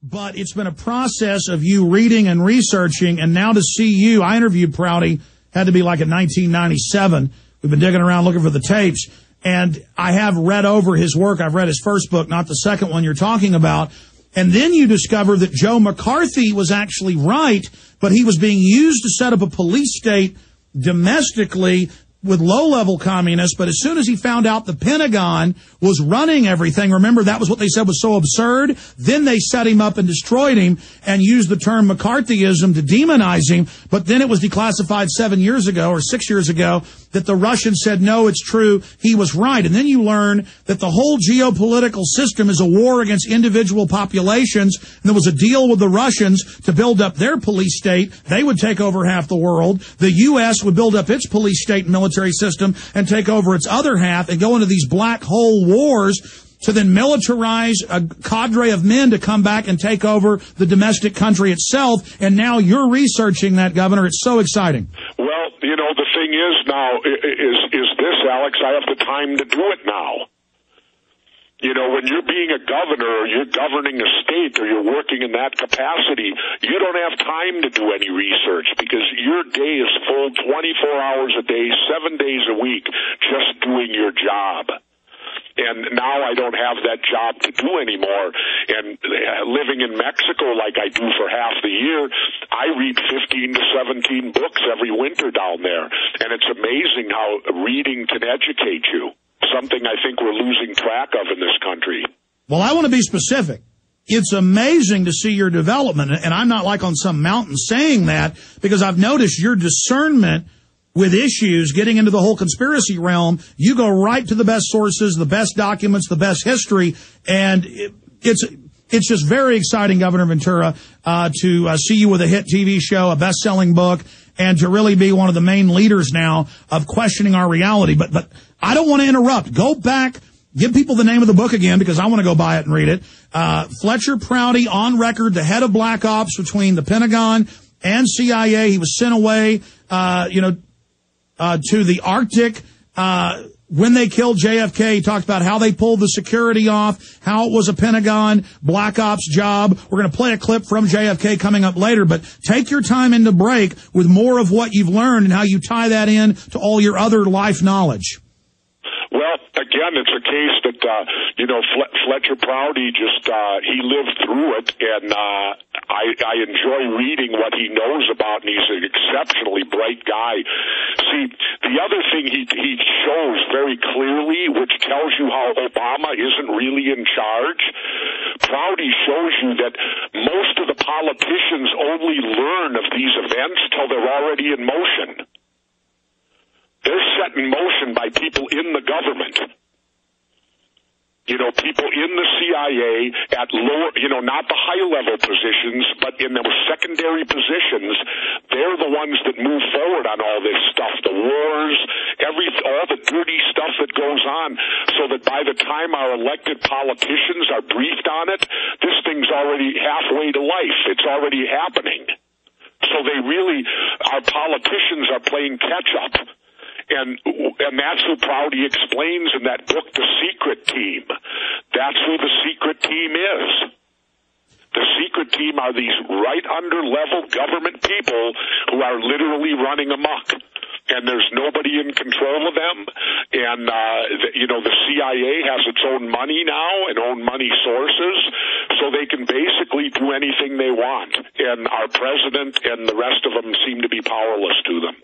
but it's been a process of you reading and researching, and now to see you. I interviewed Prouty, had to be like in 1997. We've been digging around looking for the tapes, and I have read over his work. I've read his first book, not the second one you're talking about. And then you discover that Joe McCarthy was actually right, but he was being used to set up a police state domestically with low-level communists. But as soon as he found out the Pentagon was running everything, remember, that was what they said was so absurd, then they set him up and destroyed him and used the term McCarthyism to demonize him. But then it was declassified 7 years ago or 6 years ago that the Russians said, no, it's true, he was right. And then you learn that the whole geopolitical system is a war against individual populations. And there was a deal with the Russians to build up their police state. They would take over half the world. The U.S. would build up its police state and military system and take over its other half and go into these black hole wars to then militarize a cadre of men to come back and take over the domestic country itself. And now you're researching that, Governor. It's so exciting. Well, you know, the thing is now, is this, Alex, I have the time to do it now. You know, when you're being a governor or you're governing a state or you're working in that capacity, you don't have time to do any research because your day is full 24 hours a day, 7 days a week, just doing your job. And now I don't have that job to do anymore. And living in Mexico like I do for half the year, I read 15 to 17 books every winter down there. And it's amazing how reading can educate you, something I think we're losing track of in this country. Well, I want to be specific. It's amazing to see your development. And I'm not like on some mountain saying that because I've noticed your discernment with issues, getting into the whole conspiracy realm. You go right to the best sources, the best documents, the best history, and it's just very exciting, Governor Ventura, to see you with a hit TV show, a best-selling book, and to really be one of the main leaders now of questioning our reality. But I don't want to interrupt. Go back, give people the name of the book again because I want to go buy it and read it. Fletcher Prouty, on record, the head of Black Ops between the Pentagon and CIA. He was sent away, to the Arctic, when they killed JFK. He talked about how they pulled the security off, how it was a Pentagon Black Ops job. We're going to play a clip from JFK coming up later, but take your time into break with more of what you've learned and how you tie that in to all your other life knowledge. Well, again, it's a case that, Fletcher Prouty just, he lived through it, and I enjoy reading what he knows about, and he's an exceptionally bright guy. See, the other thing he shows very clearly, which tells you how Obama isn't really in charge, Prouty shows you that most of the politicians only learn of these events till they're already in motion. They're set in motion by people in the government. You know, people in the CIA at lower, not the high-level positions, but in the secondary positions, they're the ones that move forward on all this stuff, the wars, all the dirty stuff that goes on, so that by the time our elected politicians are briefed on it, this thing's already halfway to life. It's already happening. So our politicians are playing catch-up. And that's who Prouty explains in that book, The Secret Team. That's who the secret team is. The secret team are these right under-level government people who are literally running amok. And there's nobody in control of them. And, the CIA has its own money now and own money sources, so they can basically do anything they want. And our president and the rest of them seem to be powerless to them.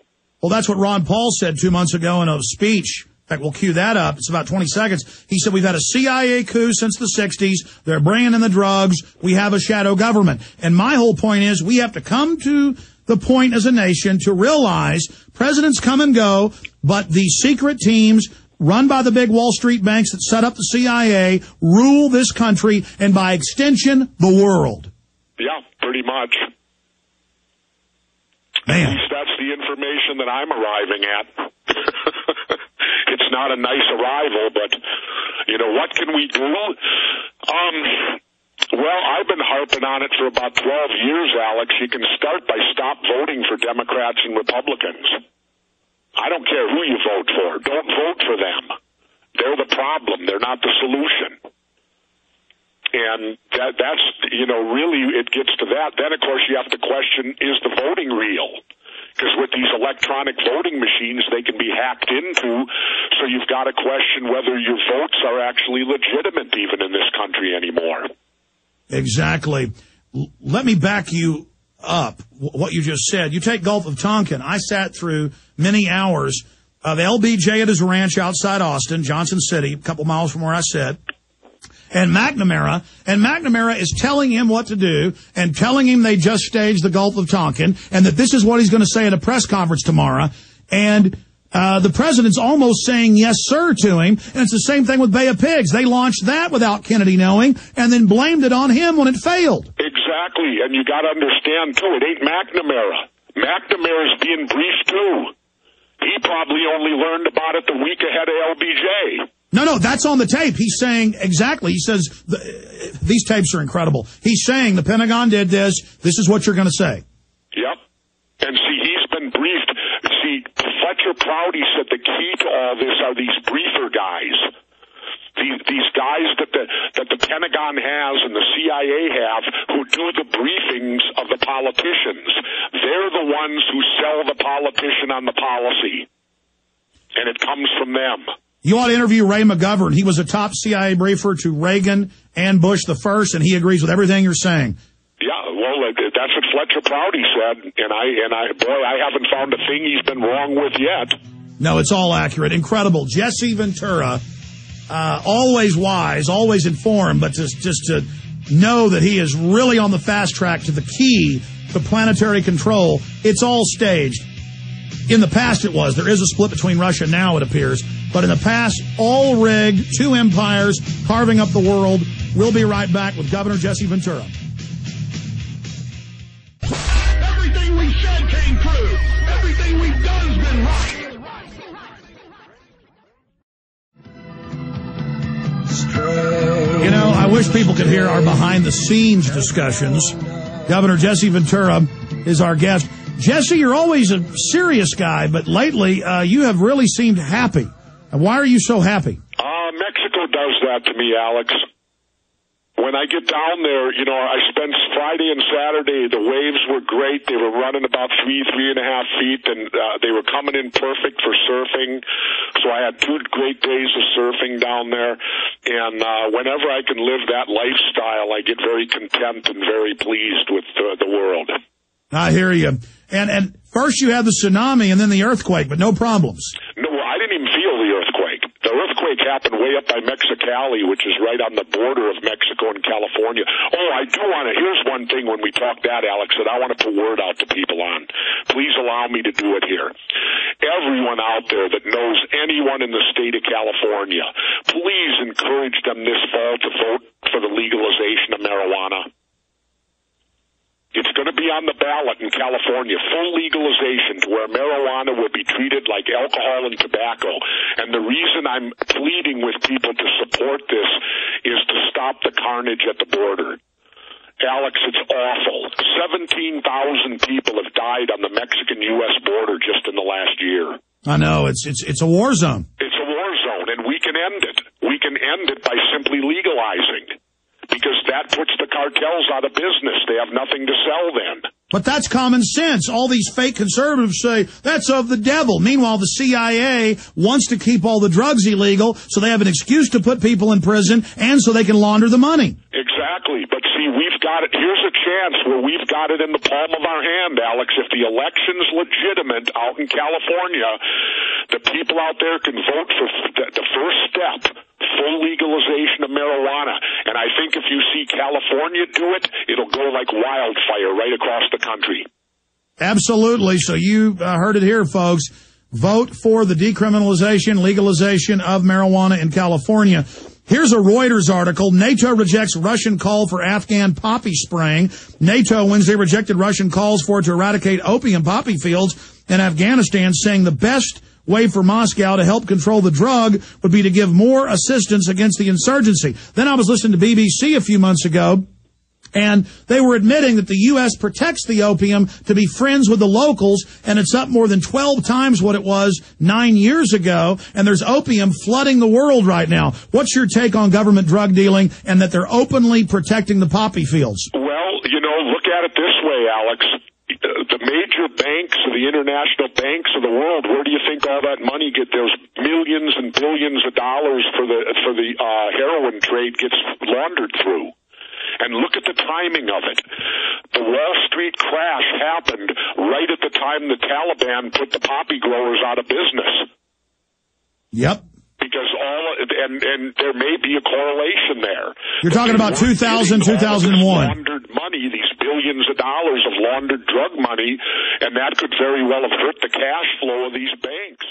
Well, that's what Ron Paul said 2 months ago in a speech. In fact, we'll cue that up. It's about 20 seconds. He said, we've had a CIA coup since the 60s. They're bringing in the drugs. We have a shadow government. And my whole point is we have to come to the point as a nation to realize presidents come and go, but the secret teams run by the big Wall Street banks that set up the CIA rule this country and, by extension, the world. Yeah, pretty much. Man. At least that's the information that I'm arriving at. It's not a nice arrival, but, what can we do? Well, I've been harping on it for about 12 years, Alex. You can start by stop voting for Democrats and Republicans. I don't care who you vote for. Don't vote for them. They're the problem. They're not the solution. And that's, really it gets to that. Then, of course, you have to question, is the voting real? Because with these electronic voting machines, they can be hacked into, so you've got to question whether your votes are actually legitimate even in this country anymore. Exactly. Let me back you up, what you just said. You take Gulf of Tonkin. I sat through many hours of LBJ at his ranch outside Austin, Johnson City, a couple miles from where I sit. And McNamara is telling him what to do and telling him they just staged the Gulf of Tonkin and that this is what he's going to say at a press conference tomorrow. And the president's almost saying yes, sir, to him. And it's the same thing with Bay of Pigs. They launched that without Kennedy knowing and then blamed it on him when it failed. Exactly. And you got to understand, too, it ain't McNamara. McNamara's being briefed, too. He probably only learned about it the week ahead of LBJ. No, that's on the tape. He's saying exactly. He says, these tapes are incredible. He's saying the Pentagon did this. This is what you're going to say. Yep. And see, he's been briefed. See, Fletcher Prouty said the key to all this are these briefer guys. These guys that the Pentagon has and the CIA have who do the briefings of the politicians. They're the ones who sell the politician on the policy. And it comes from them. You ought to interview Ray McGovern. He was a top CIA briefer to Reagan and Bush the first, and he agrees with everything you're saying. Yeah, well, that's what Fletcher Prouty said, and I haven't found a thing he's been wrong with yet. No, it's all accurate. Incredible. Jesse Ventura, always wise, always informed, but just to know that he is really on the fast track to the key to planetary control. It's all staged. In the past it was. There is a split between Russia now, it appears. But in the past, all rigged, two empires carving up the world. We'll be right back with Governor Jesse Ventura. Everything we said came true. Everything we've done's been right. I wish people could hear our behind-the-scenes discussions. Governor Jesse Ventura is our guest. Jesse, you're always a serious guy, but lately you have really seemed happy. And why are you so happy? Mexico does that to me, Alex. When I get down there, I spent Friday and Saturday. The waves were great. They were running about 3.5 feet, and they were coming in perfect for surfing. So I had 2 great days of surfing down there. And whenever I can live that lifestyle, I get very content and very pleased with the world. I hear you. And first you had the tsunami and then the earthquake, but no problems. No, I didn't even feel the earthquake. The earthquake happened way up by Mexicali, which is right on the border of Mexico and California. Oh, I do want to, here's one thing when we talk that, Alex, that I want to put word out to people on. Please allow me to do it here. Everyone out there that knows anyone in the state of California, please encourage them this fall to vote for the legalization of marijuana. It's going to be on the ballot in California, full legalization to where marijuana will be treated like alcohol and tobacco. And the reason I'm pleading with people to support this is to stop the carnage at the border. Alex, it's awful. 17,000 people have died on the Mexican-U.S. border just in the last year. I know. It's a war zone. It's a war zone, and we can end it. We can end it by simply legalizing. Because that puts the cartels out of business. They have nothing to sell then. But that's common sense. All these fake conservatives say, that's of the devil. Meanwhile, the CIA wants to keep all the drugs illegal, so they have an excuse to put people in prison, and so they can launder the money. Exactly. But see, we've got it. Here's a chance where we've got it in the palm of our hand, Alex. If the election's legitimate out in California, the people out there can vote for the first step, full legalization of marijuana. And I think if you see California do it, it'll go like wildfire right across the country. Absolutely. So you heard it here, folks. Vote for the decriminalization, legalization of marijuana in California. Here's a Reuters article. NATO rejects Russian call for Afghan poppy spraying. NATO Wednesday rejected Russian calls for it to eradicate opium poppy fields in Afghanistan, saying the best way for Moscow to help control the drug would be to give more assistance against the insurgency. Then I was listening to BBC a few months ago, And they were admitting that the U.S. protects the opium to be friends with the locals, and it's up more than 12 times what it was 9 years ago, and there's opium flooding the world right now. What's your take on government drug dealing and that they're openly protecting the poppy fields? Well, look at it this way, Alex. The major banks, the international banks of the world, where do you think all that money there's millions and billions of dollars for the heroin trade gets laundered through? And look at the timing of it. The Wall Street crash happened right at the time the Taliban put the poppy growers out of business. Yep. Because and there may be a correlation there. You're talking about 2000, 2001. Laundered money, these billions of dollars of laundered drug money, and that could very well have hurt the cash flow of these banks.